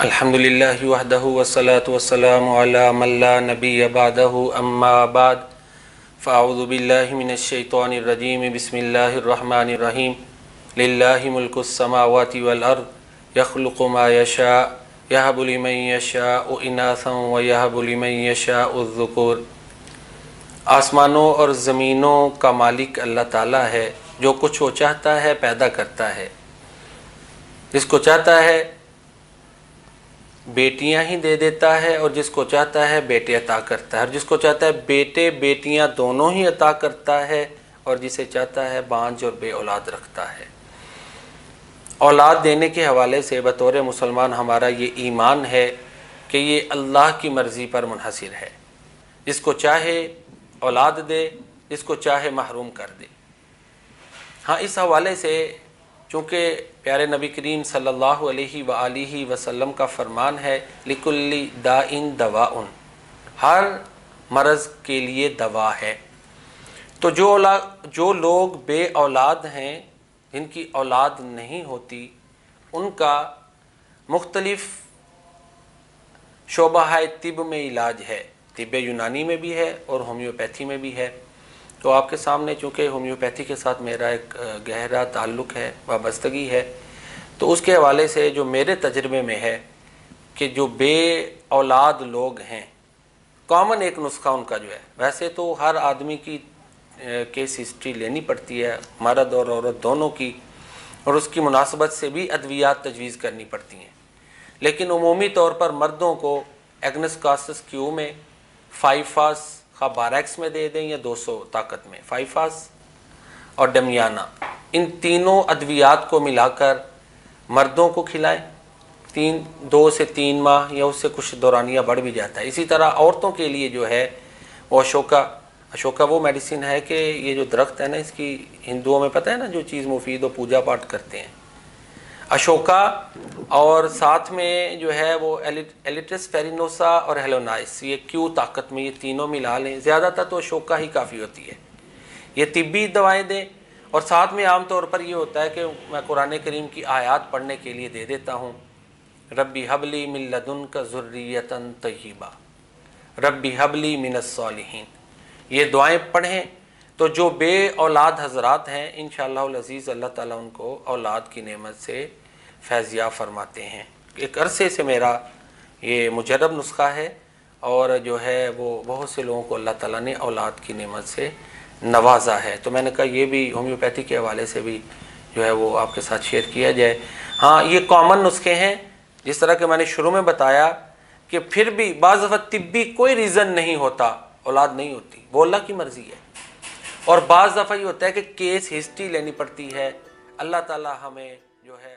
الحمدللہ وحدہ والصلاة والسلام علی من لا نبی بعدہ اما بعد فاعوذ باللہ من الشیطان الرجیم بسم اللہ الرحمن الرحیم للہ ملک السماوات والارض یخلق ما یشاء یہب لمن یشاء اناثا ویہب لمن یشاء الذکور۔ آسمانوں اور زمینوں کا مالک اللہ تعالیٰ ہے، جو کچھ وہ چاہتا ہے پیدا کرتا ہے، جس کو چاہتا ہے بیٹیاں ہی دے دیتا ہے اور جس کو چاہتا ہے بیٹے عطا کرتا ہے، اور جس کو چاہتا ہے بیٹے بیٹیاں دونوں ہی عطا کرتا ہے، اور جسے چاہتا ہے بانجھ اور بے اولاد رکھتا ہے۔ اولاد دینے کے حوالے سے بطور مسلمان ہمارا یہ ایمان ہے کہ یہ اللہ کی مرضی پر منحصر ہے، جس کو چاہے اولاد دے، جس کو چاہے محروم کر دے۔ ہاں، اس حوالے سے چونکہ پیارے نبی کریم صلی اللہ علیہ وآلہ وسلم کا فرمان ہے لِكُلِّ دَاءٍ دَوَاءٌ، ہر مرض کے لیے دوا ہے۔ تو جو لوگ بے اولاد ہیں، جن کی اولاد نہیں ہوتی، ان کا مختلف شعبہ طب میں علاج ہے، طب یونانی میں بھی ہے اور ہومیوپیتھی میں بھی ہے۔ تو آپ کے سامنے چونکہ ہومیوپیتھی کے ساتھ میرا ایک گہرا تعلق ہے، وابستگی ہے، تو اس کے حوالے سے جو میرے تجربے میں ہے کہ جو بے اولاد لوگ ہیں، کامن ایک نسخہ ان کا جو ہے، ویسے تو ہر آدمی کی کیس ہسٹری لینی پڑتی ہے، مرد اور عورت دونوں کی، اور اس کی مناسبت سے بھی ادویات تجویز کرنی پڑتی ہیں، لیکن عمومی طور پر مردوں کو ایگنس کاسس کیو میں 5 فاس خواہ 12x میں دے دیں یا 200 طاقت میں 5 فاس اور ڈمیانہ، ان تینوں ادویات کو ملا کر مردوں کو کھلائیں 2 سے 3 ماہ یا اس سے کچھ دورانیہ بڑھ بھی جاتا ہے۔ اسی طرح عورتوں کے لیے جو ہے وہ اشوکا وہ میڈیسن ہے کہ یہ جو درخت ہے نا، اس کی ہندوؤں میں پتہ ہے نا جو چیز مفید و پوجا پاٹ کرتے ہیں، اشوکا، اور ساتھ میں جو ہے وہ ایلیٹس فیرینوسا اور ہیلونائس، یہ کیو طاقت میں یہ تینوں ملا لیں، زیادہ تر تو اشوکا ہی کافی ہوتی ہے۔ یہ طبی دوائیں دیں، اور ساتھ میں عام طور پر یہ ہوتا ہے کہ میں قرآن کریم کی آیات پڑھنے کے لیے دے دیتا ہوں، ربی حبلی من لدنک ذریۃ طیبہ، ربی حبلی من الصالحین، یہ دعائیں پڑھیں تو جو بے اولاد حضرات ہیں انشاءاللہ العزیز اللہ تعالیٰ ان کو اولاد کی نعمت سے فیضیاب فرماتے ہیں۔ ایک عرصے سے میرا یہ مجرب نسخہ ہے، اور جو ہے وہ بہت سے لوگوں کو اللہ تعالیٰ نے اولاد کی نعمت سے نوازا ہے، تو میں نے کہا یہ بھی ہومیوپیتھی کے حوالے سے بھی جو ہے وہ آپ کے ساتھ شیئر کیا جائے۔ ہاں، یہ کامن نسخے ہیں، جس طرح کہ میں نے شروع میں بتایا کہ پھر بھی بعض دفعہ طبی کوئی ریزن نہیں ہوتا، اولاد نہیں ہوتی، وہ اللہ کی مرضی ہے، اور بعض دفعہ یہ ہوتا ہے کہ کیس ہسٹری لینی پڑتی ہے، اللہ تعالیٰ ہمیں جو ہے